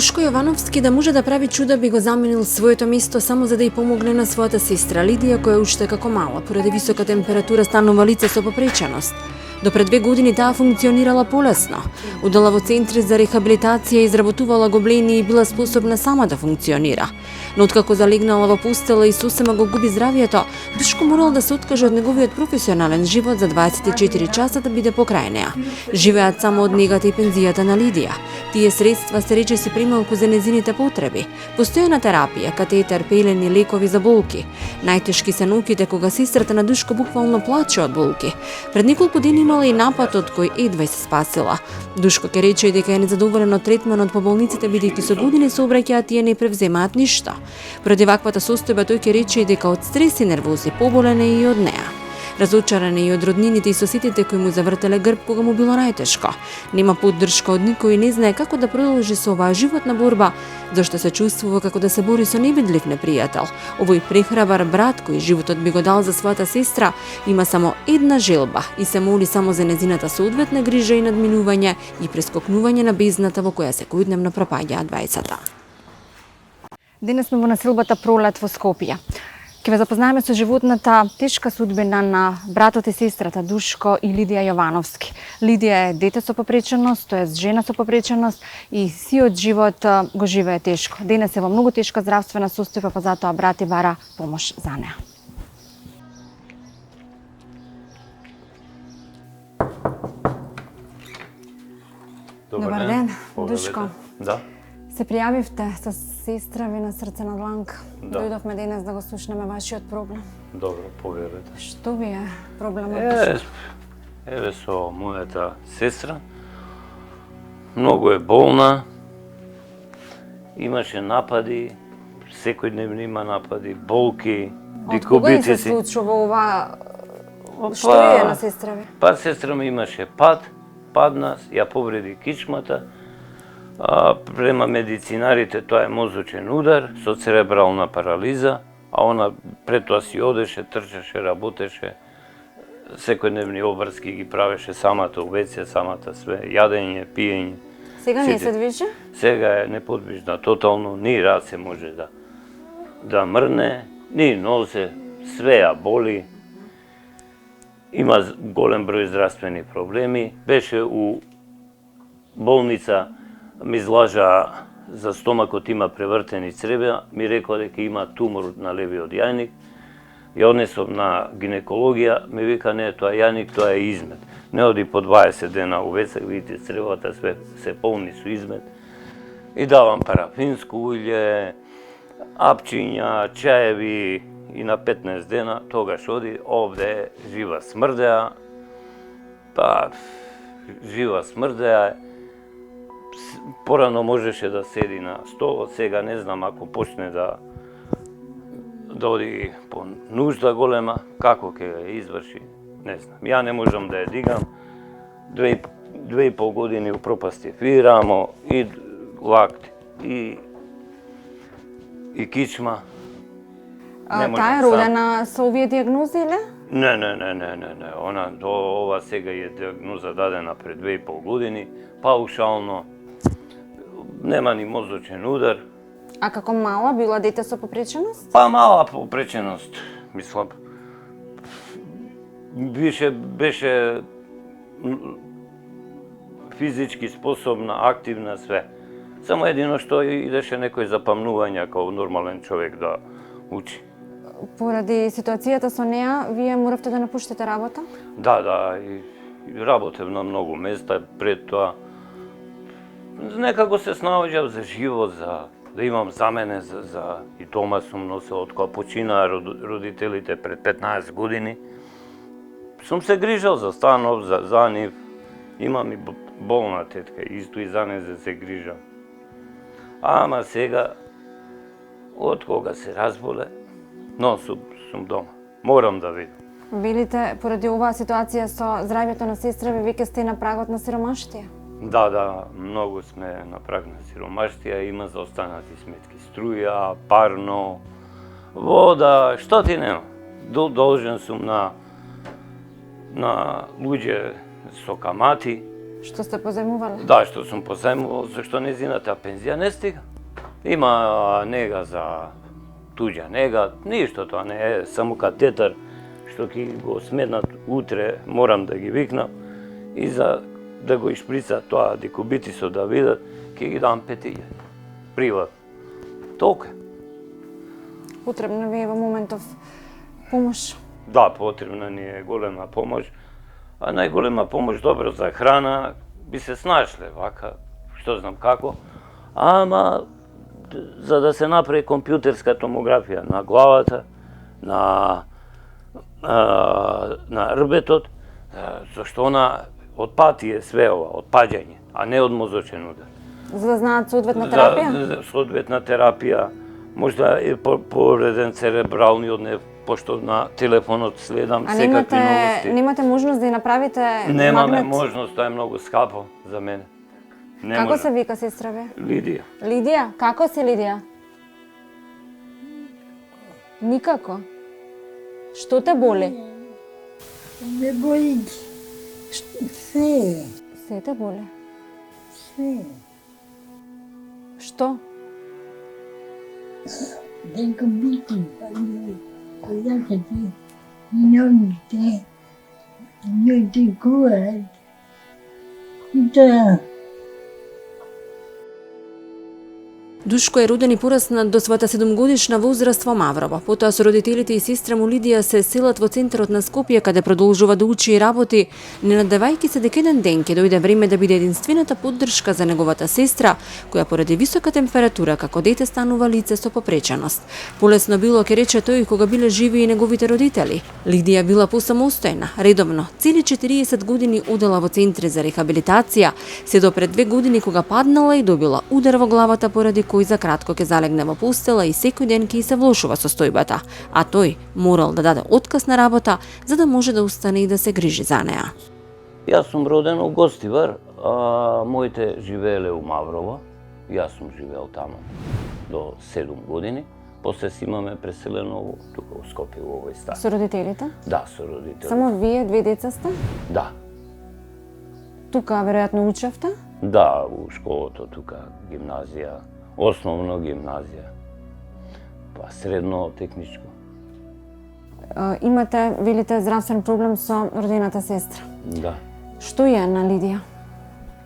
Душко Јовановски да може да прави чуда би го заменил своето место само за да ја помогне на својата сестра Лидија, која уште како мала, поради висока температура станува лице со попреченост. До пред 2 години таа функционирала полесно. Удела во центри за рехабилитација, изработувала гоблени и била способна сама да функционира. Но откако залегнала во постела и сосема го губи здравието, Душко морал да се откаже од неговиот професионален живот за 24 часа да биде покрај неа. Живеат само од негата и пензијата на Лидија. Тие средства се речиси прималку за незините потреби. Постојана терапија, катетер, пелени, лекови за болки. Најтешки се ноќите кога сестрата на Душко буквално плаче од болки. Пред неколку дени имала и напад од кој едва се спасила. Душко ќе рече дека е незадоволен од третманот по болниците, бидејќи со години се обраќаат тие не превземаат ништо. Поради ваквата состојба тој ќе рече дека од стрес и нервози поболен е и од неа. Разочаран е и од роднините и сосетите кои му завртеле грб кога му било најтешко. Нема поддршка од никој и не знае како да продолжи со оваа животна борба, зашто се чувствува како да се бори со невидлив непријател. Овој прехрабар брат кој животот би го дал за својата сестра има само една желба и се моли само за незината соодветна грижа и надминување и прескокнување на бездната во која секојдневно пропаѓаат двајцата. Денес сме во населбата Пролет во Скопје. Ќе ве запознаеме со животната тешка судбина на братот и сестрата Душко и Лидија Јовановски. Лидија е дете со попреченост, тоест жена со попреченост и сиот живот го живее тешко. Денес е во многу тешка здравствена состојба, па затоа брат и бара помош за неа. Добар ден, Душко. Да. Се пријавивте со сестра ви на срце на дланка. Да. Дојдовме денес да го слушнеме вашиот проблем. Добро, поверете. Што ви е проблемот? Еве со мојата сестра. Многу е болна. Имаше напади, секојдневно има напади, болки, Од кога им се дикобици. случува ова? Што е на сестра ви? Па сестра ми имаше падна, ја повреди кичмата. Према медицинарите тоа е мозочен удар со церебрална парализа, а она пред тоа си одеше, трчаше, работеше, секојдневни обврски ги правеше самата увеќе, самата све, јадење, пиење. Сега не се движи? Сега е неподвижна тотално, ни раце може да мрне, ни нозе, све ја боли. Има голем број здравствени проблеми. Беше у болница, ми излажа за стомакот има превртени црева, ми рекла дека има тумор на левиот јајник. Ја однесов на гинекологија, ми вика не, тоа јајник, тоа е измет. Не оди по 20 дена увецак, видите цревата све се полни со измет. И давам парафинско уље, апчиња, чаеви и на 15 дена тогаш оди, овде жива смрдеа, па жива смрдеа. Порано можеше да седи на столот, сега не знам ако почне да оди по нужда голема, како ќе ја изврши, не знам. Ја не можам да ја дигам, 2,5 години упропастив и рамо, и лакти, и кичма. Таа е родена со овие диагнози, или? Не. Она до ова сега е диагноза дадена пред 2,5 години, паушално. Нема ни мозочен удар. А како мала била дете со попреченост? Па мала попреченост, мислам. Беше физички способна, активна, све. Само едино што идеше некој запамнување како нормален човек да учи. Поради ситуацијата со неа, вие моравте да напуштите работа? Да, и работев на многу места пред тоа. Некако се снаоѓав за живот, да имам за мене, и дома сум носел од кога починаа родителите пред 15 години. Сум се грижал за станов, за нив. Имам и болна тетка, исто и за незе се грижам. Ама сега, од кога се разболе, но сум дома. Морам да видам. Велите, поради оваа ситуација со здравјето на сестра ви, веќе сте на прагот на сиромаштија? Да, многу сме на праг на сиромаштија, има заостанати сметки, струја, парно, вода, што ти нема. Должен сум на луѓе со камати, Што сте позајмувале? Да, што сум позајмувал, зашто незината пензија не стига. Има нега за туѓа нега, ништо тоа не е, само катетар, што ќе го сметнат утре, морам да ги викнам, и за да го ишприца тоа декубитисот да видат, ќе ги дам 5000. Приват. Толку. Потребна ви е во моментов помош? Да, потребна ни е голема помош, а најголема помош добро за храна, би се снашле вака, што знам како, ама за да се направи компјутерска томографија на главата, на рбетот, зашто она од пати е све ова, од паѓање, а не од мозочен удар. За да знаат соодветна терапија? За соодветна терапија, можда е повреден церебрални однев, пошто на телефонот следам секакви новости. А немате можност да ја направите магнет? Немаме можност, тоа е многу скапо за мене. Како се вика сестраве? Лидија. Лидија? Како си Лидија? Никако. Што те боли? Не боли се. Се те боли? Се. Што? Дека бити, којаките, њоните, њоите куат. И тоа. Душко е роден и пораснат до својата 7-годишна возраст во Маврово. Потоа со родителите и сестра му Лидија се селат во центарот на Скопје, каде продолжува да учи и работи, не надевајќи се дека еден ден ќе дојде време да биде единствената поддршка за неговата сестра, која поради висока температура како дете станува лице со попреченост. Полесно било, ке рече тој, кога биле живи и неговите родители. Лидија била посамостојна, редовно, цели 40 години одела во центри за рехабилитација, се до пред 2 години кога паднала и добила удар во главата поради кој за кратко ќе залегне во постела и секој ден ќе се влошува состојбата, а тој морал да даде отказ на работа за да може да устане и да се грижи за неа. Јас сум роден у Гостивар, а моите живееле у Маврово. Јас сум живеел таму до 7 години. После си имаме преселено тука у Скопје, во овој стан. Со родителите? Да, со родителите. Само вие, 2 деца сте? Да. Тука веројатно учевте? Да, у школото тука, гимназија, основно гимназија, па средно техничко. Имате, велите, здравствен проблем со родената сестра. Да. Што е на Лидија?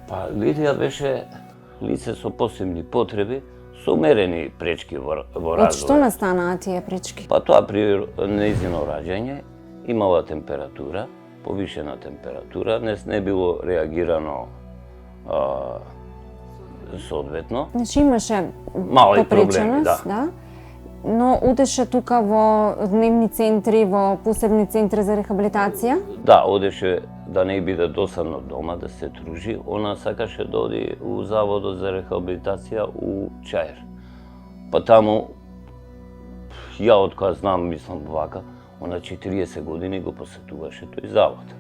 Па Лидија беше лице со посебни потреби, со умерени пречки во развој. Од што настанаа тие пречки? Па тоа при нејзино раѓање имала температура, повишена температура, не било реагирано соодветно. Значи имаше мали попреченост, проблеми, да. Но одеше тука во дневни центри, во посебни центри за рехабилитација? Да, одеше да не биде досадно дома, да се тружи. Она сакаше да оди у заводот за рехабилитација у Чаир. Па таму, ја од кога знам, мислам вака, она 40 години го посетуваше тој завод.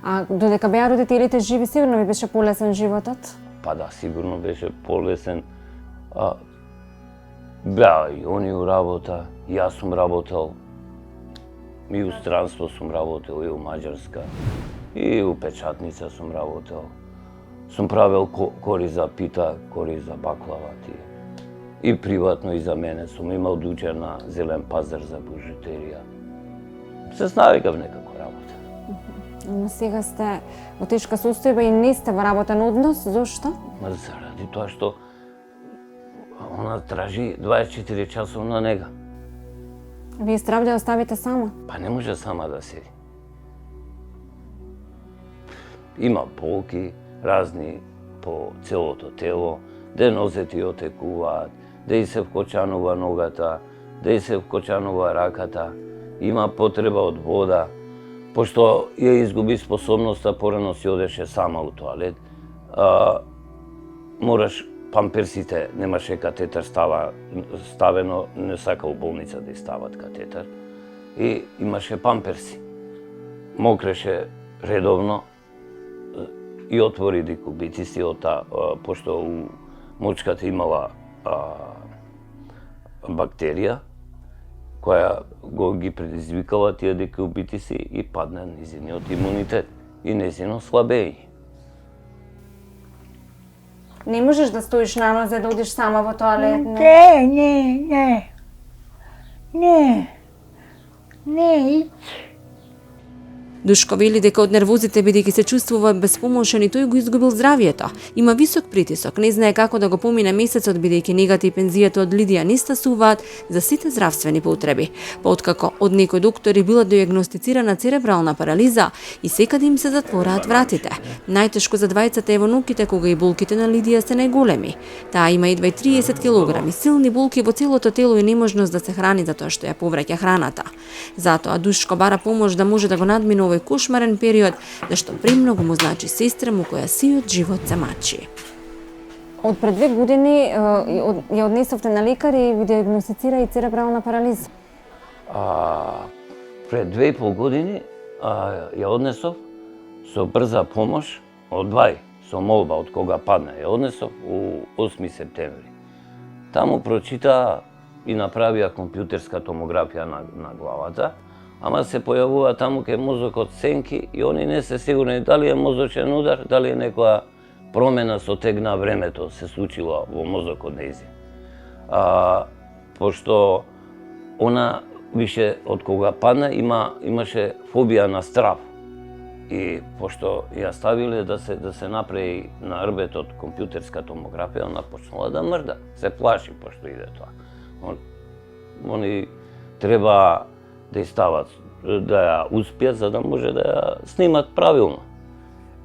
А додека беа родителите живи, сигурно ви беше полесен животот? Па да, сигурно беше полесен. Беа и они у работа, јас сум работел, и у странство сум работел, и у Маđarска, и у печатница сум работел. Сум правел кори за пита, кори за баклава тие. И приватно и за мене сум имал дуќа на Зелен пазар за бужутерија. Се навикав некако работа. Но сега сте во тешка состојба и не сте во работен однос, зошто? Ма заради тоа што она тражи 24 часовна нега. Вие страв да ја оставите сама? Па не може сама да седи. Има болки разни по целото тело, де нозете отекуваат, де и се вкочанува ногата, де и се вкочанува раката, има потреба од вода, пошто ја изгуби способноста, порано си одеше сама у тоалет, мораш памперсите, немаше катетер ставено, не сака у болница да стават катетер, и имаше памперси. Мокреше редовно и отвори декубитиси, пошто у мочката имала бактерија, која ги предизвикала тие декубитиси и падна незиниот имунитет и незино слабење. Не можеш да стоиш на нозе, да одиш сама во тоалет? Не, иди. Душко вели дека од нервозите, бидејќи се чувствува безпомошен и тој го изгубил здравието. Има висок притисок, не знае како да го помине месецот, бидејќи негата и пензијата од Лидија не стасуваат за сите здравствени потреби. Па откако од некои доктори била диагностицирана церебрална парализа и секаде им се затвораат вратите. Најтешко за двајцата е во ноките, кога и болките на Лидија се најголеми. Таа има едва 30 килограми, силни болки во целото тело и неможност да се храни затоа што ја повраќа храната. Затоа Душко бара помош да може да го надмине овој кошмарен период, зашто премногу му значи сестра му која сиот живот се мачи. Од пред 2 години ја однесовте на лекар и ви диагностицира и церебрална парализа. Пред 2,5 години ја однесов со брза помош од Вај, со молба од кога падна. Ја однесов у 8 септември. Таму прочита и направија компјутерска томографија на главата, ама се појавува таму кај мозокот сенки и они не се сигурни дали е мозочен удар, дали е некоја промена со тек на времето се случила во мозокот нејзин. Пошто она више од кога падна имаше фобија на страв. И пошто ја ставиле да се направи на рбетот компјутерска томографија, она почнала да мрда, се плаши пошто иде тоа. Они треба да ја стават, да ја успеат за да може да ја снимат правилно.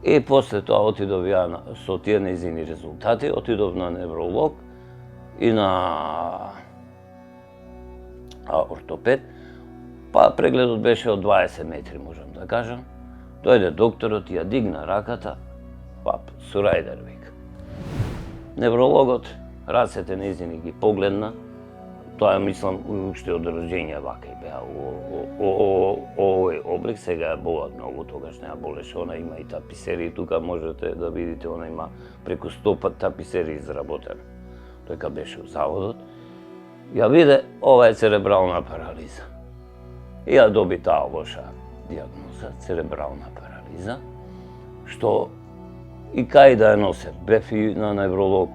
И после тоа отидов ја со тие нејзини резултати, отидов на невролог и на ортопед. Па прегледот беше од 20 метри, можам да кажам. Дојде докторот и ја дигна раката, пап, сурајдер вика. Неврологот рацете нејзини ги погледна. Тоа мислам уште од роđење вака и беа овој облик, сега ја болат многу, тогаш не ја болеше, она има и таписери, тука можете да видите, она има преку 100 таписери изработено. Тој кога беше у заводот, ја виде, ова е церебрална парализа. И ја доби таа лоша диагноза, церебрална парализа, што и кај да ја носе, бев и на невролог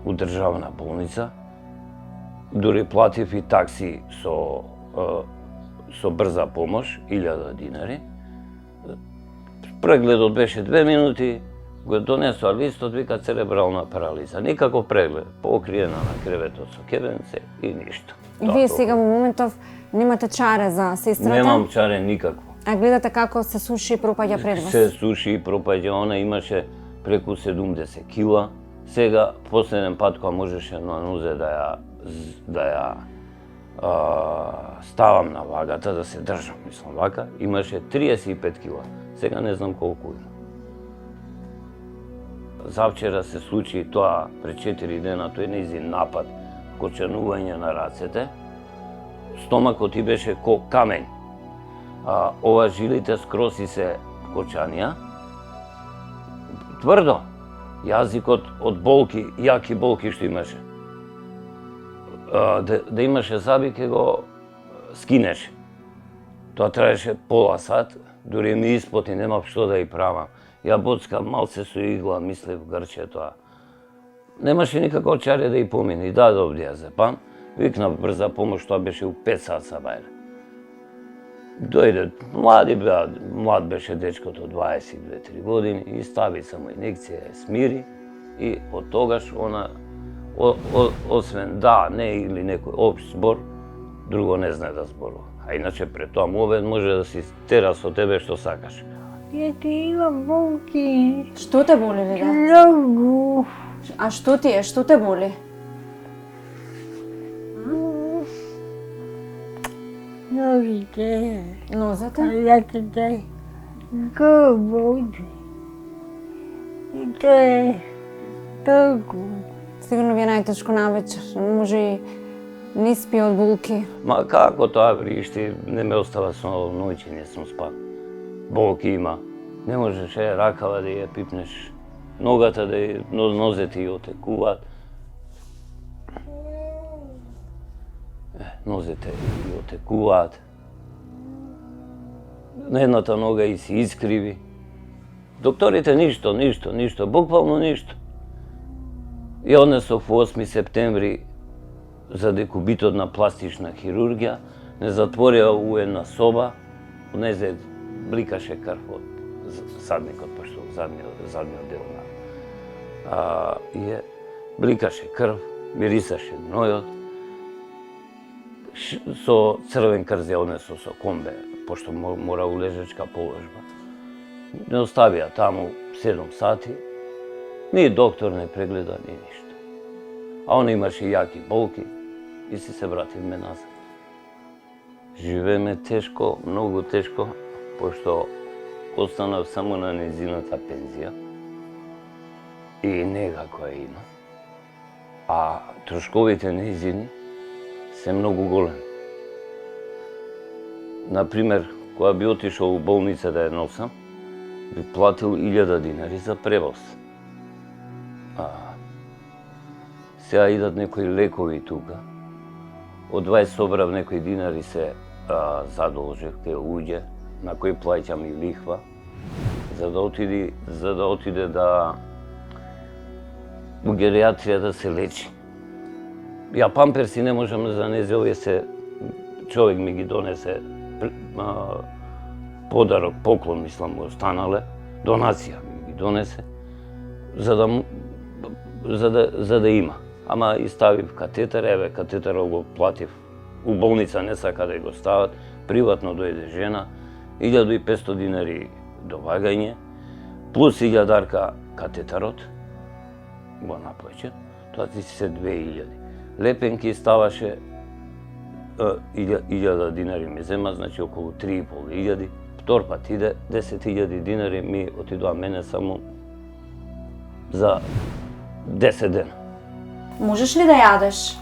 у државна болница, дури платив и такси со брза помош, 1000 динари. Прегледот беше 2 минути, го донесоа листот, вика церебрална парализа. Никаков преглед, покриена на креветот со кебенце и ништо. И вие сега во моментов немате чаре за сестрата? Немам чаре никакво. А гледате како се суши и пропаѓа пред вас? Се суши и пропаѓа, она имаше преку 70 кила. Сега, последен пат кога можеше на нозе да ја ставам на вагата, да се држам, мислам вака, имаше 35 кила. Сега не знам колку има. Завчера се случи тоа пред 4 дена, тој нејзин напад, кочанување на рацете. Стомакот ти беше ко камењ. Ова жилите скроси се кочанија. Тврдо. Јазикот од болки, јаки болки што имаше. Да имаше заби, ке го скинеше. Тоа траеше пола сат, дури ми испоти, немав што да ја правам. Ја боцкам малце со игла, мислев грче тоа. Немаше никако чаре да ја помине. И дадов да ја зепам, викнав брза помош, тоа беше у 5 сат сабајле. Дојде, млад беше дечкото, 22-3 години, и стави само инекција, ја смири, и од тогаш она, освен да, не или некој општ збор, друго не знае да зборува. А иначе пред тоа мовен може да си тера со тебе што сакаш. Дете, имам болки. Што те боли, Лида? Многу. А што ти е? Што те боли? Ногите. Нозете? Раката. Губот. И тоа е толку. Сигурно ви е најтешко навечер. Може и не спи од болки. Ма како тоа вришти, не ме остава со ноќи, не сум спал. Болки има. Не можеш ракава да ја пипнеш, ногата да ја, нозете ја отекуваат. Нозете ја отекуваат. На едната нога и се искриви. Докторите ништо, буквално ништо. Ја однесов 8 септември за декубитот на пластична хирургија, не затворија у една соба, од незе бликаше крв од задникот, пошто задниот дел бликаше крв, мирисаше гнојот. Со црвен крст ја однесов со комбе, пошто мора у лежачка положба. Не оставија таму 7 сати, ни доктор не прегледа, ни ништо. А он имаше јаки болки и се вративме назад. Живееме тешко, многу тешко, пошто останав само на незината пензија и нега која има. А трошковите незини се многу големи. Например, кога би отишол у болница да ја носам, би платил 1000 динари за превоз. Сега идат некои лекови тука. Од 20 собрав некои динари се задолжев ке уѓе, на кој плаќам и лихва, за да отиде у гериатрија да се лечи. Ја памперси не можам да занезе, овие се човек ми ги донесе подарок, поклон, мислам, му останале, донација ми ги донесе, за да има. Ама и ставив катетер, катетерот го платив. У болница не сака да го стават, приватно дојде жена, 1500 динари довагање, плюс 1000 катетерот, го наплаќа, тоа ти се 2000. Лепенки ставаше 1000 динари ми зема, значи околу 3500. Втор пат иде 10.000 динари ми отидоа мене само за 10 дена. Можеш ли да јадеш?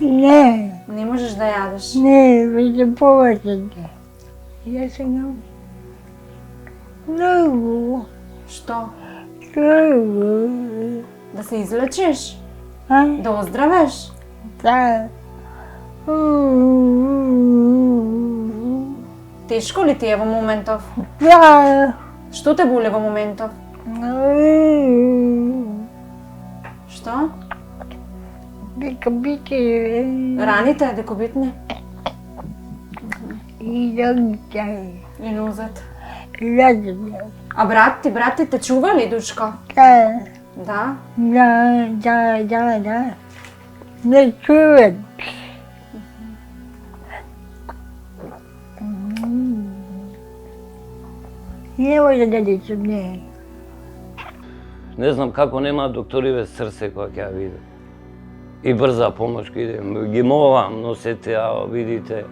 Не, Не можеш да јадеш. не, веќе повеќе. Ја сега многу, Што? многу. Да се излечиш? А? Да оздравеш? Да. Тешко ли ти е во моментов? Да. Што те боли во моментов? Што? Дека бике Раните, декобитни? и логите. И нозет. Логите. А брат ти те чува ли, дучко? Да. Да? Да. Не чуват. Не може да лечи, не. Не знам како нема докториве срце кога ќе ја виде. И брза помош кој иде. Ги молам, носете ја, видите.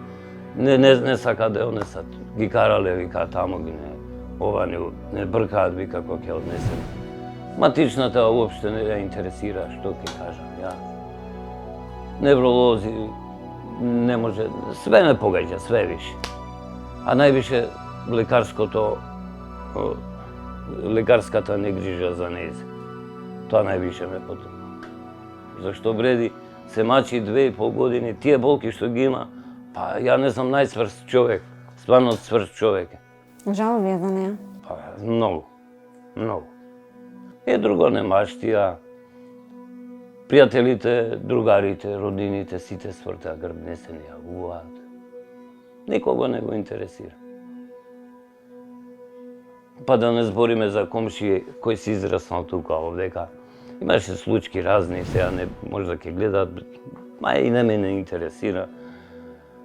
Не сака да ја однесат. Ги карале, вика, тамо ги ова не бркаат, вика, кога ќе однесем. Матичната уопште не ја интересира, што ќе кажам ја. Невролози, не може, све ме погаѓа, све више. А највише лекарската негрижа за нејзе. Тоа највише ме потопа. Зашто вреди се мачи 2,5 години, тие болки што ги има, па ја не знам, најцврст човек, стварно цврст човек. Жал ви е за неја. Па многу. И друго не маштија. Пријателите, другарите, роднините, сите свртеа грб, не се не јавуваат. Никого не го интересира. Па да не збориме за комши кој си израснал тука овдека. Имаше случки разни, сега не може да ќе гледаат, ма и не ме не интересира.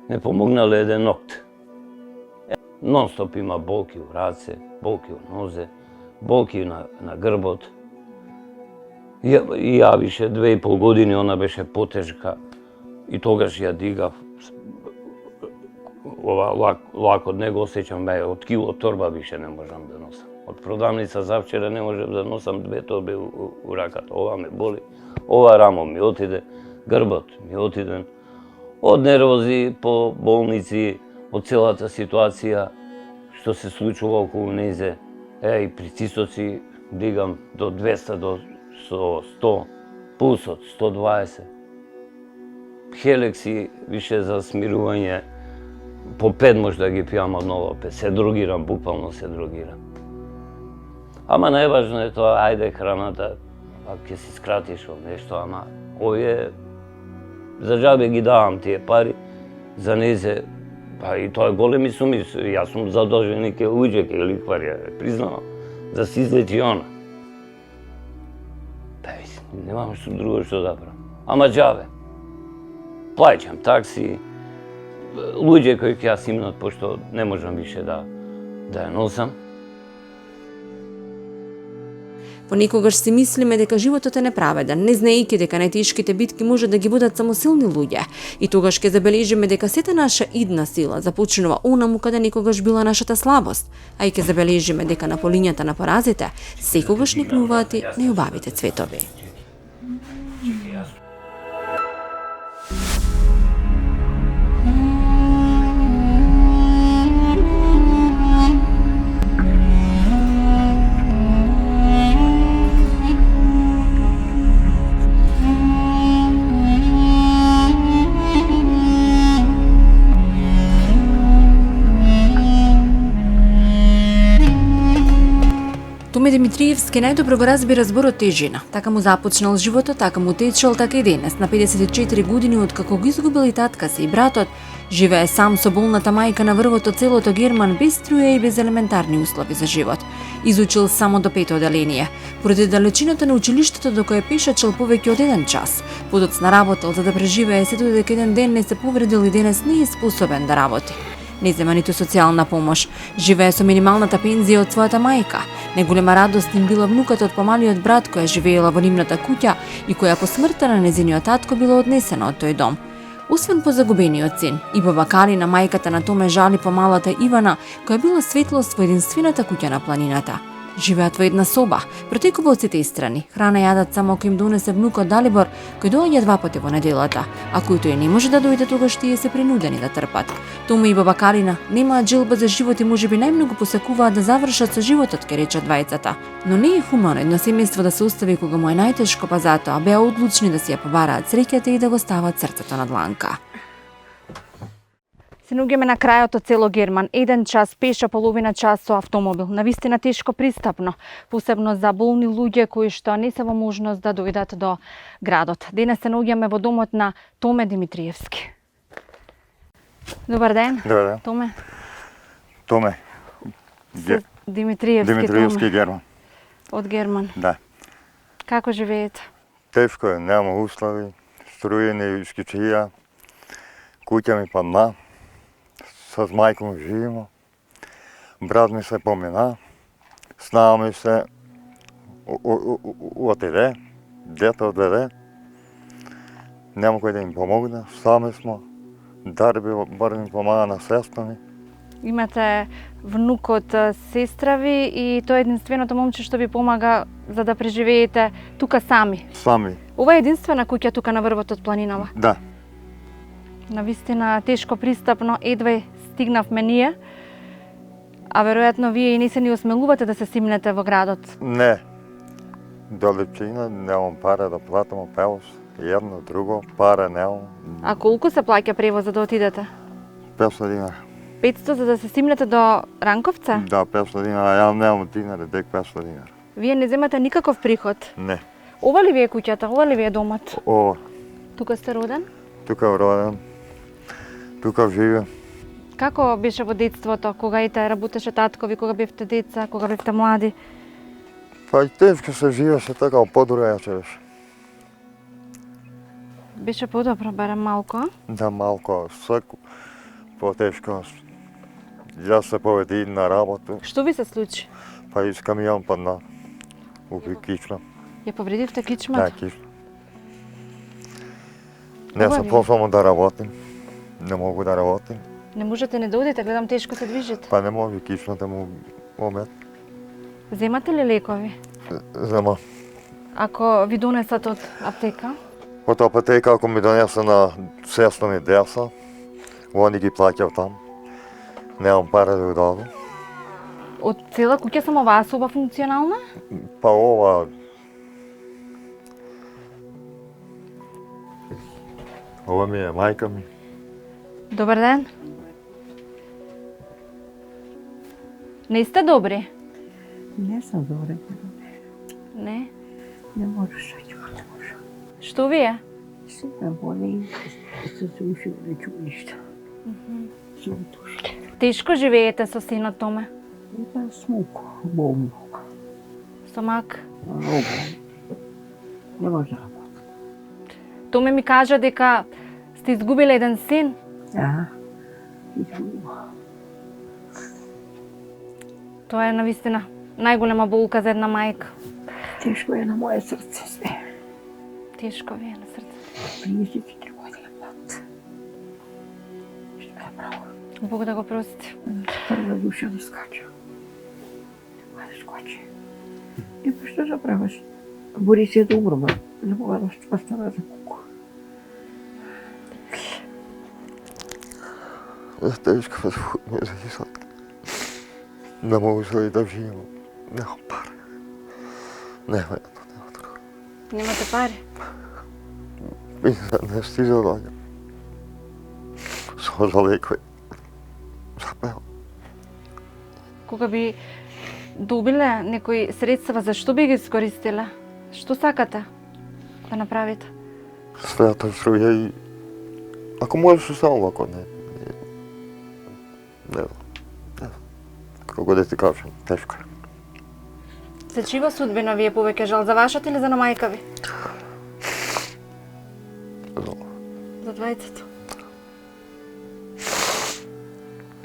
Не помогнале еден нокт. Нон-стоп има болки у раце, болки у нозе, болки на грбот. И ја више 2,5 години, она беше потежка и тогаш ја дигав. Ова лакот не го осеќам, од кило торба више не можам да носам. Од продавница завчера не можам да носам 2 торби у раката. Ова ме боли, ова рамо ми отиде, грбот ми отиден. Од нервози по болници, од целата ситуација што се случува околу нејзе. И притисоци дигам до 200, до 100, пулсот 120. Хелекси више за смирување по 5 може да ги пијам одново, се другирам, буквално се другирам. Ама најважно е тоа, ајде храната, ќе си скратиш од нешто, ама овие за џабе ги давам тие пари, за незе, па и тоа е големи суми, јас сум задолжен и ке луѓе, ке ликвари, признавам, за се излечи она. Па немам што друго што да правам. Ама џабе. Плаќам такси, луѓе кои ќе ја симнат, пошто не можам више да ја носам. Понекогаш си мислиме дека животот е неправеден, не знаејќи дека најтешките битки може да ги водат само силни луѓе. И тогаш ќе забележиме дека сета наша идна сила започнува онаму каде некогаш била нашата слабост, а и ќе забележиме дека на полињата на поразите секогаш никнуваат и неубавите цветови. Томе Димитриевски најдобро го разбира зборот тежина. Така му започнал животот, така му течел, така и денес. На 54 години откако го изгубил и татка си и братот, живее сам со болната мајка на врвот од селото Герман без струја и без елементарни услови за живот. Изучил само до 5 оделение. Поради далечината на училиштето до кое пешачел повеќе од 1 час. Подоцна работел за да преживее се додека еден ден не се повредил и денес не е способен да работи. Не зема ниту социјална помош. Живее со минималната пензија од својата мајка. Неголема радост им била внуката од помалиот брат која живеела во нивната куќа и која по смртта на незиниот татко била однесена од тој дом. Освен по загубениот син, и баба Калина, мајката на Томе, жали по малата Ивана, која била светлост во единствената куќа на планината. Живеат во една соба, протекува од сите страни. Храна јадат само ако им донесе внукот Далибор, кој доаѓа 2 пати во неделата, а кој тој не може да дојде, тогаш тие се принудени да трпат. Томе и баба Калина немаат желба за живот и можеби најмногу посакуваат да завршат со животот, ке речат двајцата. Но не е хумано едно семејство да се остави кога му е најтешко, па затоа беа одлучни да си ја побараат среќата и да го стават срцето на дланка. Се наоѓаме на крајот од село Герман. 1 час пеша, половина час со автомобил. Навистина тешко пристапно, посебно за болни луѓе кои што не се во можност да дојдат до градот. Денес се наоѓаме во домот на Томе Димитриевски. Добар ден. Добар ден. Томе. Томе. Димитриевски. Димитриевски Герман. Од Герман. Да. Како живеете? Тешко е, нема услови, струјени искичија, куќа ми падна, с мајком живимо, брат ми се помина, снаа ми се отиде, дето одведе, нема кој да им помогне, сами смо, Дарби бар ми помага на сестра ми. Имате внук од сестра ви и тоа е единственото момче што ви помага за да преживеете тука сами. Сами. Ова е единствена куќа тука на врвот од планинава? Да. Навистина тешко пристапно, едва стигнавме ние, а веројатно вие и не се ни осмелувате да се симнете во градот. Не. Далечина, немам пара да платам превоз. Едно, друго, пара немам. А колку се плаќа превоз за да отидете? 500 динара. 500 за да се стимнете до Ранковца? Да, 500 динара, ја немам динара, дек 500 динара. Вие не земате никаков приход? Не. Ова ли ви е куќата, ова ли ви е домот? Ова. Тука сте роден? Тука роден. Тука живеам. Како беше во детството, кога ите работеше татко ви, кога бевте деца, кога бевте млади? Па и тешко се живеше така, подобро ја се беше. Беше подобро, барем малку, а? Да, малко, секо потешко. Јас се поведи на работу, Што ви се случи? па из камион падна. Уби кичма. Ја повредивте Да, кичмата? кичма. Не Ова се ви е. посвам да работим. Не могу да работим. Не можете не да одите, гледам тешко се движите. Па не може кичмата му момет. Земате ли лекови? Зема. Ако ви донесат од аптека? Од апотека, ако ми донесе на сестра ми деса, они ги плаќав там. Немам пара да дадам. Од цела куќа само оваа соба функционална? Па ова... Ова ми е мајка ми. Добар ден. Не сте добри? Не съм добре. Не. Не можеш, не можеш. Што ви е? Си ме боли и се слушам, не чу нищо. Си ме туши. Тешко живеете со синот Томе? Това е смуко, болно. Стомак. Много. Не може да работи. Томе ми кажа дека сте изгубили еден син. Да. Изгубила. Тоа е навистина најголема болка за една мајка. Тежко е на мое сърце. Тешко ви е на срцето. 34 години път. Ще е право. Бог да го прости. Първа душа да скача. Това да скочи. И що да правиш? Бори се да умра, не мога да остана за куку. Тежко ми е за не мога се да живеем. Нямам пари. Няма друго. Немате пари? Не стига да со за лекови. Запел. Кога би добиле некои средства, зашто би ги искористиле? Што сакате да направите? Света струја и ако можеш само ако не. Не. Како да ти кажем, тешко е. За чива судбина ви е повеќе жал, за вашата или за на мајка ви? За двајцата.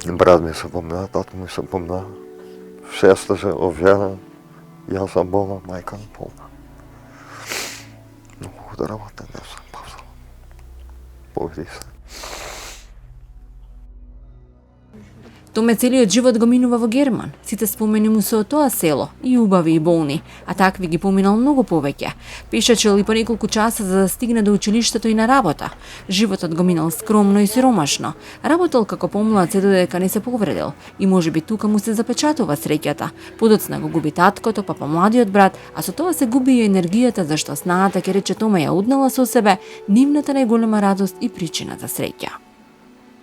Брат ми се помна, тато ми се помна. Сестра се овжена, јас сам болна, мајка ми полна. Но мога да работя, не съм паузал. Поведи се. Томе целиот живот го минува во Герман. Сите спомени му се од тоа село, и убави и болни, а такви ги поминал многу повеќе. Пешачел и по неколку часа за да стигне до училиштето и на работа. Животот го минал скромно и сиромашно. Работел како помлад се додека не се повредил и можеби тука му се запечатува среќата. Подоцна го губи таткото, па помладиот брат, а со тоа се губи и енергијата зашто снаата ке рече Томе ја однела со себе нивната најголема радост и причина за среќа.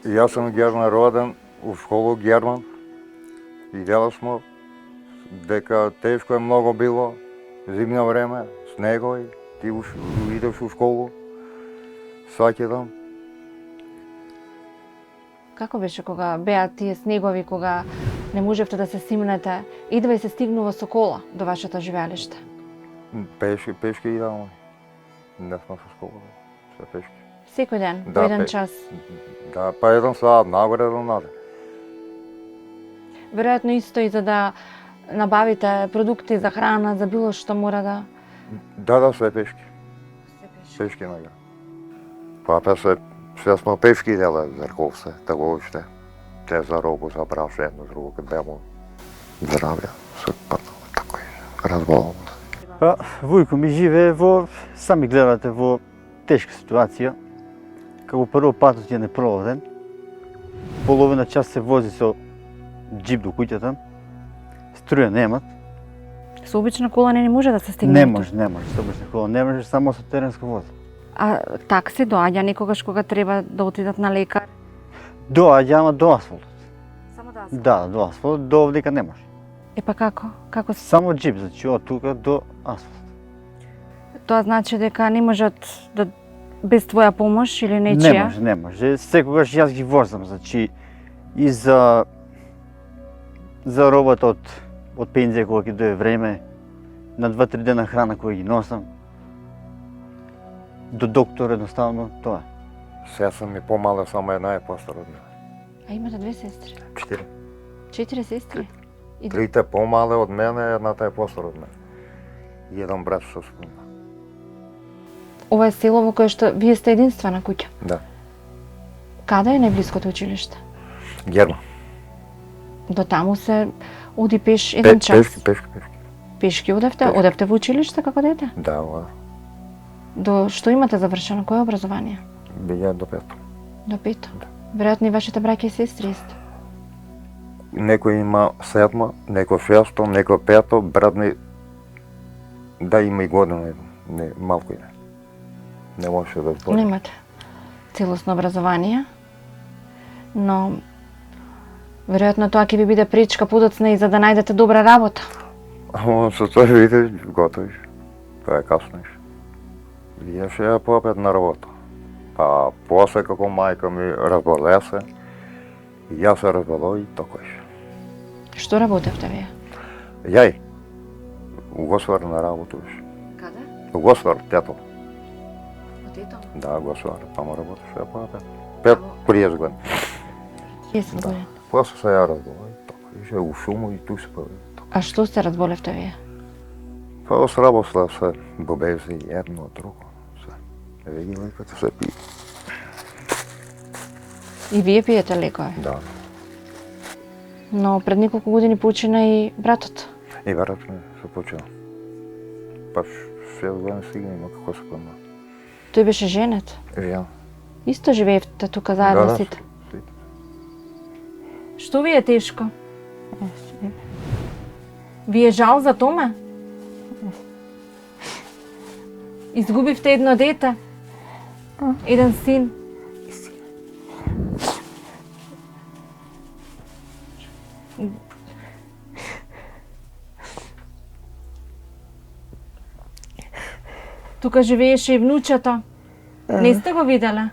Јас сум Герман роден, у школу Герман. Видела смо дека тешко е многу било, зимно време, снего и ти идеш у школу, сваќи ден. Како беше кога беа тие снегови, кога не можевте да се симнете, идва и се стигнува со кола до вашето живеалиште? Пешки идемо. Не сме со школа, се пешки. Секој ден, Да, по еден пе- час. Да, па еден саат, нагоре до наде. Веројатно исто и за да набавите продукти за храна, за било што мора да... Да, све пешки. Пешки нага. Папа се сме пешки идела Зерковце, тако уште. Те за робу, за браш, едно друго, кад бемо здравја, се паднало, тако и разболало. Па, вујко ми живее во, сами гледате, во тешка ситуација. Како прво патот е непролазен, половина час се вози со джип до куќата, струја немат. Со обична кола не може да се стигне. Не може, со обична кола, не може само со теренско воз. А такси доаѓа некогаш кога треба да отидат на лекар? Доаѓа, ама до асфалтот. Само да. Да, до асфалтот, до овдека не може. Е па како? Како се... Само джип, значи од тука до асфалт. Тоа значи дека не можат да без твоја помош или нечија? Не може. Секогаш јас ги возам, значи и за робата од пензија кога ќе дое време, на 2-3 дена храна која ги носам, до доктор едноставно тоа. Сега сам ми помале, само една е постара од мене. А имате две сестри? 4. 4 сестри? И Трите помале од мене, едната е постара од мене. И еден брат со спомна. ова е село во кое што вие сте единствена куќа. Да. Каде е најблиското училиште? Герман. До таму се оди пеш еден час. Пешки. Пешки одевте? Пешки. Одевте во училиште како дете? Да, ова. До што имате завршено? Кое образование? Биѓа до 5. До 5. Веројатно и вашите браќа и сестри исто. Некој има 7, некој 6, некој 5, брат ми да има и година, не, малку и не. Не може да збори. Немате целосно образование, но Веројатно тоа ќе ви биде пречка подоцна и за да најдете добра работа. Ама со тоа видиш, готовиш. Тоа е касниш. Идеш ја попет на работа. Па после како мајка ми разболе се, и јас се разболо и токош. Што работевте вие? Јај, у Госвар на работуваш. Каде? У Госвар, тето. Отето? Да, Госвар, таму работиш ја попет. 5-30 години. 10 години. После се ја разболо и токош. У шуму и ту се појави. А што се разболевте вие? Па сработила се бобези едно, друго. Се. Веги леката се пие. И вие пиете лекови? Да. Но пред неколку години почина и братот. И брат ми се почина. Па 6 години сега има како се помна. Тој беше женет. Жена. Исто живеевте тука заедно Да, сите. сите. Што ви е тешко? Ви е жал за Томе? Изгубивте едно дете? Еден син? Тука живееше и внучето. Не сте го виделе?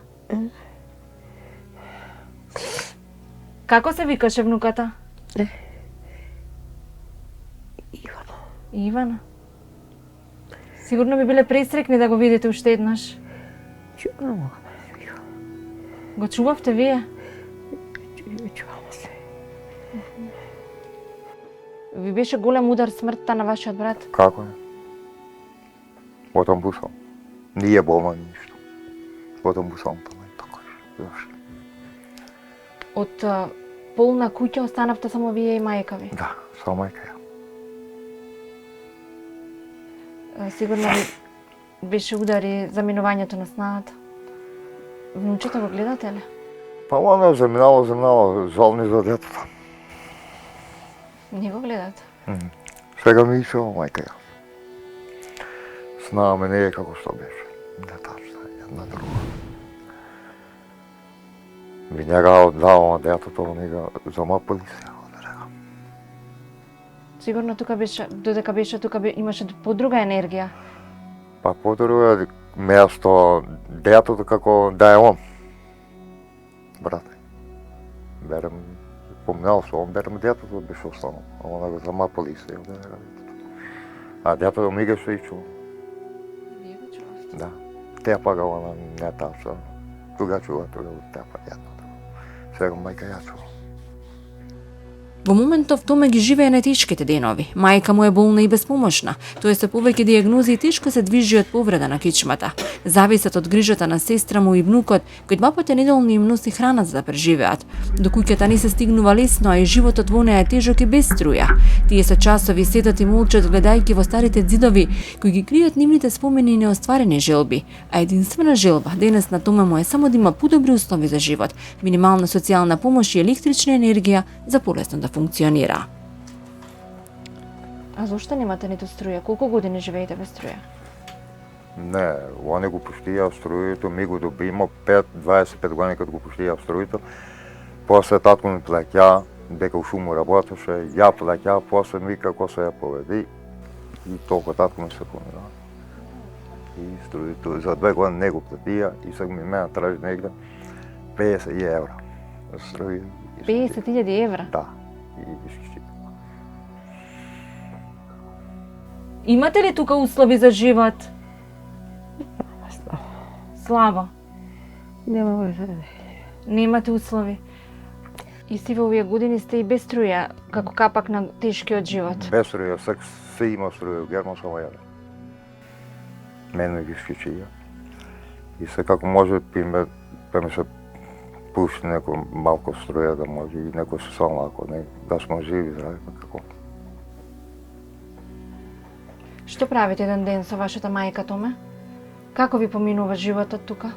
Како се викаше внуката? Ивано. Ивана. Сигурно би биле пресрекни да го видите уште еднаш. Чувам Го чувавте вие? се. Ви беше голем удар смртта на вашиот брат. Како е? Потом бусам. Nije bolno ništa. Potom бусам тamo и така. Зашто? Од полна куќа останавте само вие и мајка ви. Да, само мајка ја. Сигурно ви беше удар и заминувањето на снагата. Внучето го гледате ли? Па оно заминало, жални за детето. Не го гледате. Сега ми ишо мајка ја. Снаваме не е како што беше. Детачна, една друга. Би njega oddao детето, njega замапали се од него. Сигурно тука беше, додека беше тука имаше подруга енергија. Па подруго е место детето како да е он. Брате. Берем, поминал се, он берем детето беше останал. А она го замапали се од него. А детето мигаше и чува. Вие го чувавте? Да. Тя пага она не тача. Тога чува, тога тя па едно. Сега мајка ја чува. Во моментов Томе ги живее најтешките денови. Мајка му е болна и безпомошна. Тој со повеќе дијагнози и тешко се движи од повреда на кичмата. Зависат од грижата на сестра му и внукот, кој 2 пати неделно им носи храна за да преживеат. До куќата не се стигнува лесно, а и животот во неа е тежок и без струја. Тие се часови седат и молчат гледајќи во старите ѕидови, кои ги кријат нивните спомени и неостварени желби. А единствена желба денес на Томе му е само да има подобри услови за живот, минимална социјална помош и електрична енергија за полесно да функционира. А зошто немате ниту струја? Колку години живеете без струја? Не, они го пуштија струјето, ми го добимо 25 години кога го пуштија струјето. После татко ми плаќа, дека у шуму работеше, ја плаќа, после ми како се ја поведи и толку татко ми се помира. И струјето за 2 години не го платија и сега ми мене тражи негде 50 евра. Струја. 50.000 евра? Да. И искичи. Имате ли тука услови за живот? Слабо. Нема врзе. Немате услови. И си во овие години сте и без струја, како капак на тешкиот живот. Без струја, сега се има струја, герно само јаде. Мене ги искичија. И се како може па ми се пушти неко малко струја да може и неко се само ако не, да сме живи, здрави, па како. Што правите еден ден со вашата мајка, Томе? Како ви поминува животот тука?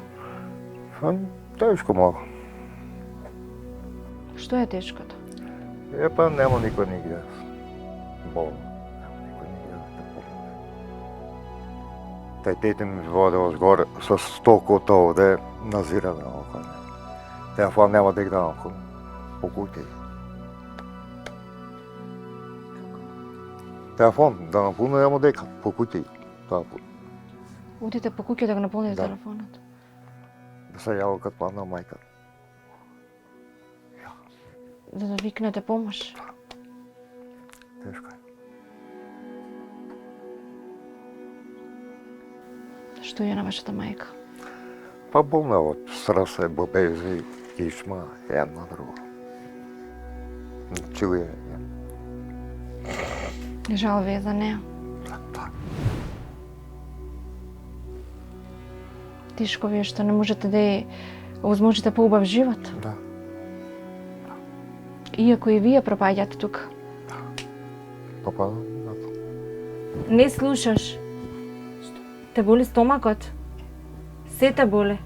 Па, тешко малко. Што е тешкото? Па нема никој нигде. Болно. Нема никој нигде да те помогне. Тај тете ми воде озгоре со стокото овде назираме околу. Телефон нема да ги дам околу. По куќи. Телефон, да напълнем дека, по кутии. Това Одите по куќа да го наполните Да. телефонот. да се јава кад падна мајка. За да викнете помош. Тешко е. Што е на вашата мајка? Па болна од срце, бобези, кишма, една друга. Чуе. Жал ви е за неа. Да. Тешко ви е што не можете да ја овозможите поубав живот. Да. Иако и вие пропаѓате тука. Попадам на то. Не слушаш. Те боли стомакот? Се те боли?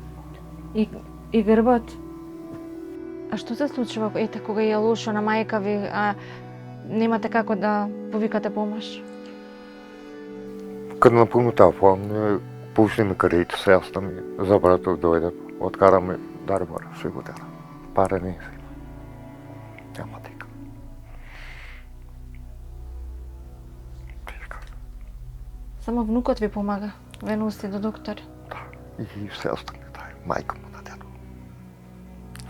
И грбот? А што се случува, ете, кога е лошо на мајка ви, а немате како да повикате помош? Кад напълно телефон, пушли ми кредит, сестра ми, за братов дойде, откара ми Дарбар, си го дара. Пари не си. Няма дека. Тешко. Само внукот ви помага. Ве носи до доктор. И сестра ми дай, майка му на дедо.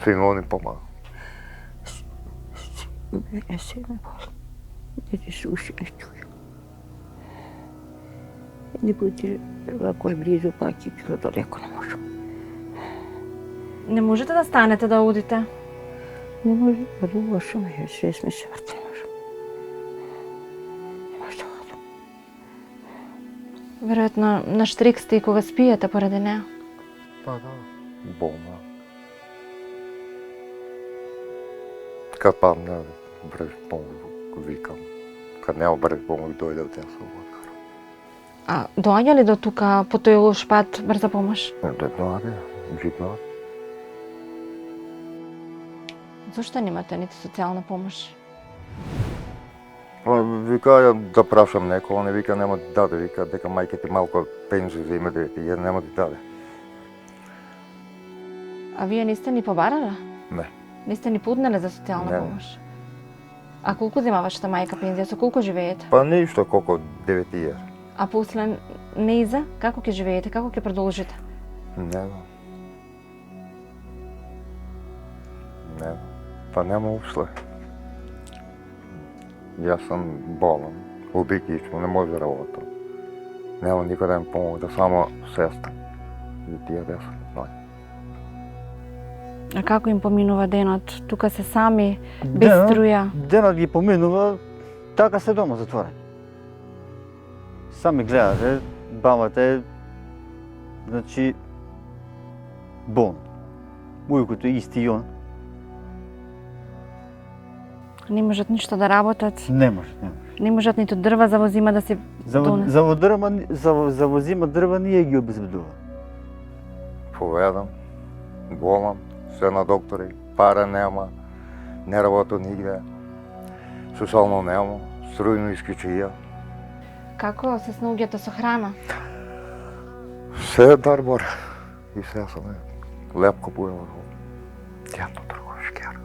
Сино ни помага. Не се не боли. Не ти слушай, не чуя. Не бъде, ако е близо, пак ти било далеко не може. Не можете да станете да одите? Не може, лошо ме е, sve сме се върти, не може. Не може да водим. Веројатно на штрик сте и кога спиете поради неа. Па да, болна. Kad padne brez pomoć, vikam. Kad nema brez pomoć, dojde u tja se odkaru. А доаѓа ли до тука по тој лош пат брза помош? Не дојде, живеат. Зошто немате нити социјална помош? Вика ја да прашам некој, не вика нема да даде, вика дека мајка ти малко пензија за има дете, ја нема да даде. А вие не сте ни побарала? Не. Не сте ни поднеле за социјална Не. помош? А колку зема вашата мајка пензија? Со колку живеете? Па ништо колко 9 А после неиза, како ќе живеете? Како ќе продолжите? Не знам. Не знам. Па нема уште. Јас сам болен. Убикично, не може да работам. Нема никој да ми помогне, само сестра. И тие деца. А како им поминува денот? Тука се сами, без струја. Денот ги поминува, така се дома затворени. Сами гледате, бабата значи, болна. Ујкото е исти и он. Не можат ништо да работат. Не може. Не можат ниту дрва за возима да се донесат. За возима дрва ние ги обезбедува. Поведам, болам, се на доктори, пара нема, не работам нигде, социјално нема, струјно исклучија. Како се снаоѓате со храна? Се Дарбар и се сам леп купувам јадно друго шкер.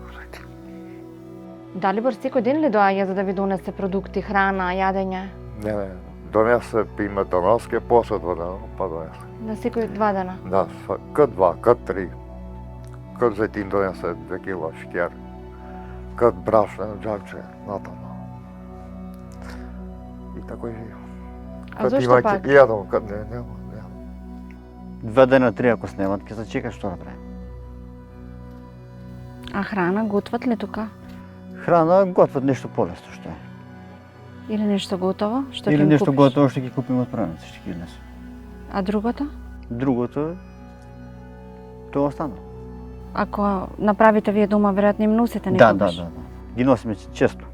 Далибор секој ден ли доаѓа за да ви донесе продукти, храна, јадење? Не, донесе пиме доноске, после 2 дена, па донесе. На секој 2 дена? Да, кад 2, кад 3. Кад зетин донесе 2 кила шкер. Кад брашне, джакче, натамно. И тако живам. А зошто пак? Јадам, кад не, нема. 2 дена, 3 ако снемат, ќе се чека што да прави. А храна готват ли тука? Храна готват нешто полесно што е. Или нешто готово? Што Или ќе им нешто купиш? готово што ќе купиме од пrodavници, што ќе изнесу. А другото? Другото тоа останало. Ако направите вие дома, веројатно им носите Да. некогаш? Ги носиме често.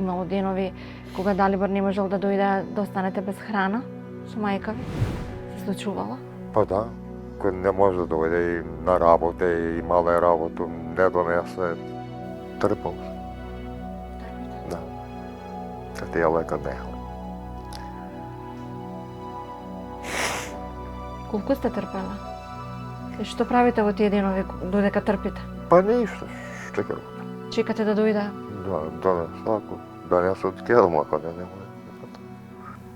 Имало денови кога Далибор не можел да дојде да останете без храна со мајка ви? Се случувало? Па да, кој не може да дојде и на работа и имале работу, не донесе, трпал се. Да. Кад ја лека нехла. Колку сте трпела? И што правите во тие денови додека трпите? Па ништо, што ќе работам. Чекате да дојде? Да, донесе, ако да не се откидам, ако не може.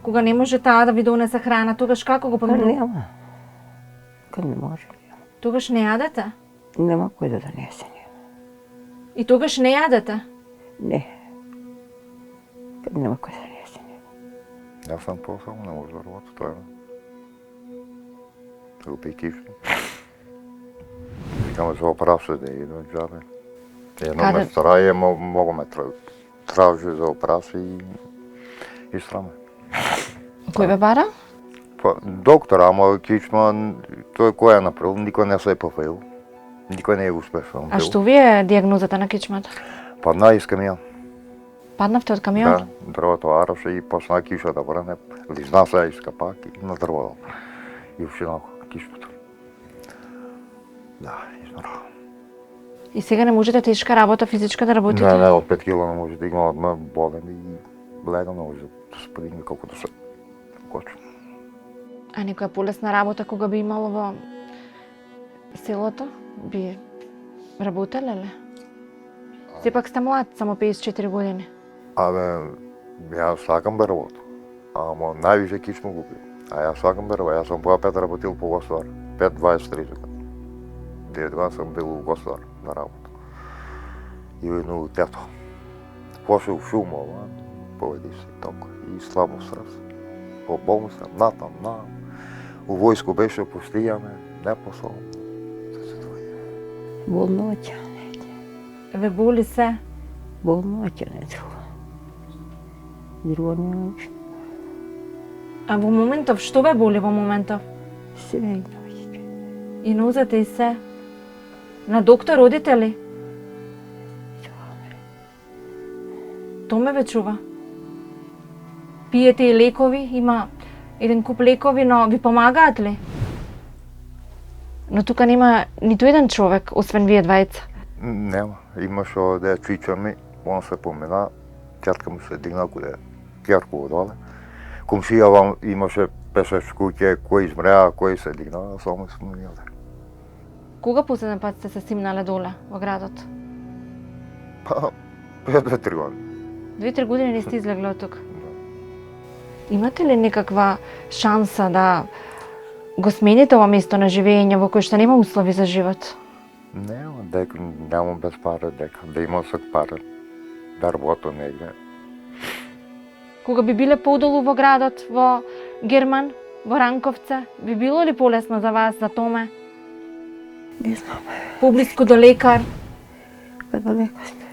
Кога не може таа да ви донесе храна, тогаш како го Kad помилувате? nema. Kad ne može. Тогаш не јадете? Nema koji da donese. И тогаш не јадете? Ne. Kad nema koji da donese. Аз съм по-само, не може да работя, това е. Опекивши. Викаме за операция да идва джабе. Едно Каде? ме старае, много ме traži za operaciju i srame. Кој ве бара? Pa, doktor, ама кичма, той кой е направил, никой не се е пофеил. Никой не е успешен. А што ви е диагнозата на кичмата? Падна из камион. Паднавте од камион? Да, дрвото араше и почна киша да върне. Лизна се из капак и на дървото. И община кишмата. Да, измора. И сега не можете тешка работа, физичка да работите? Не, от 5 кила не може да има, отме болен и лега не може да се подигне колкото се хоче. А некоја полесна работа кога би имало во селото? Би работеле ли? Сепак сте млад, само 54 години. Абе, аз сакам да работя. Ама най-више кишмо го пи. А аз сакам да работя. Аз съм по 5 работил по Гоствар. 5-23 години. 9 години съм бил в Гоствар на работа. И едно тято. Пошел в Шумова, поведи се толкова. И слабо сраз. По болница, натам. У войско беше постоянно, не послал. Болноća. Ве боли се? Bolnoća ne drugo. Drugo nema ništa. А во моментов, што ве боли во моментов? Sve i noć. И нозете и се? На доктор одите ли? Томе ве чува. Пиете и лекови, има еден куп лекови, но ви помагаат ли? Но тука нема ниту еден човек, освен вие двајца. Няма. Имаше овде чича ми, он се помена, тятка му се дигна куде Кјарково доле. Комшија вам имаше пешеш куќе, кој измреа, кој се дигна, а само сме јаде. Кога последен пат сте се симнале доле во градот? Па, 2-3 години. 2-3 години не сте излегли од тука. Имате ли некаква шанса да го смените ова место на живење во кое што нема услови за живот? Нема, дека нямам без пара, дека да имам сак пара, да работя негде. Кога би биле подолу во градот, во Герман, во Ранковце, би било ли полесно за вас, за Томе? Ne znam. Поблиску до лекар? Kad daleko ste.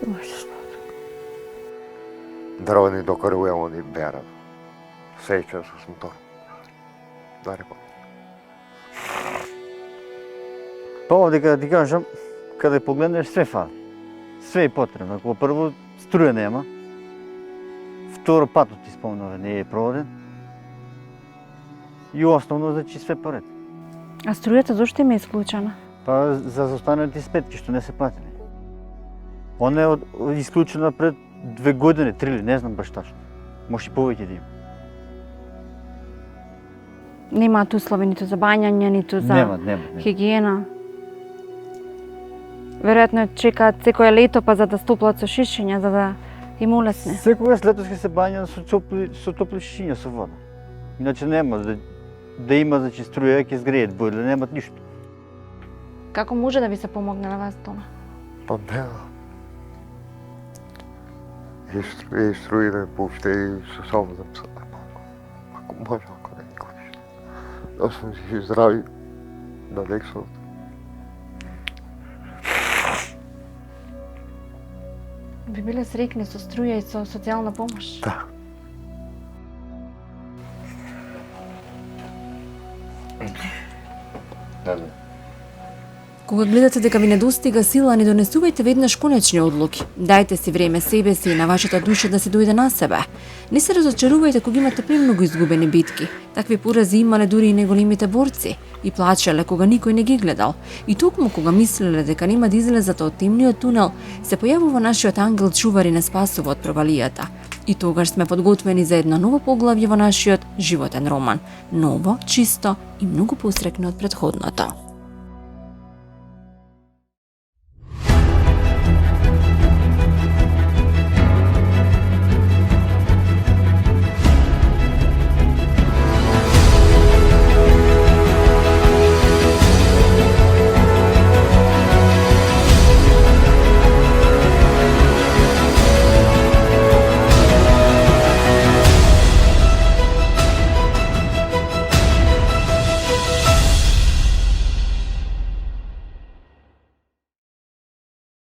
Može što. Дровни докарувам и бера. Сеќа со мотор. Да работя. Па овде каде ти кажам, каде погледнеш све фали. Све е потребно. Ако прво струја нема, второ патот ти спомнува не е проводен и основно значи све поред. А струјата зошто им е исклучена? Па за останалите сметки што не се платени. Она е исклучена пред 2 години, 3 или не знам баш тачно. Може и повеќе да има. Немаат услови ниту за бањање, ниту за Нема. хигиена. Веројатно чекаат секое лето па за да стоплат со шишиња, за да им улесне. Секогаш летос ќе се бања со топли шишиња со вода. Иначе нема да има значи струја ќе згреет бойлер, немат ништо. Како може да ви се помогне на вас, Тома? Па не. И струи да пуште и со само да пса. Ако може, ако не никой ништо. Да сме си здрави, да лексуват. Би биле срекни со струја и со социјална помош? Да. Не. Кога гледате дека ви недостига сила, не донесувајте веднаш конечни одлуки. Дајте си време себе си и на вашата душа да се дојде на себе. Не се разочарувајте кога имате премногу изгубени битки. Такви порази имале дури и неголемите борци. И плачеле кога никој не ги гледал. И токму кога мислеле дека нема да излезат од темниот тунел, се појавува нашиот ангел чувар и не спасува од провалијата. И тогаш сме подготвени за едно ново поглавје во нашиот животен роман. Ново, чисто и многу посрекно од претходното.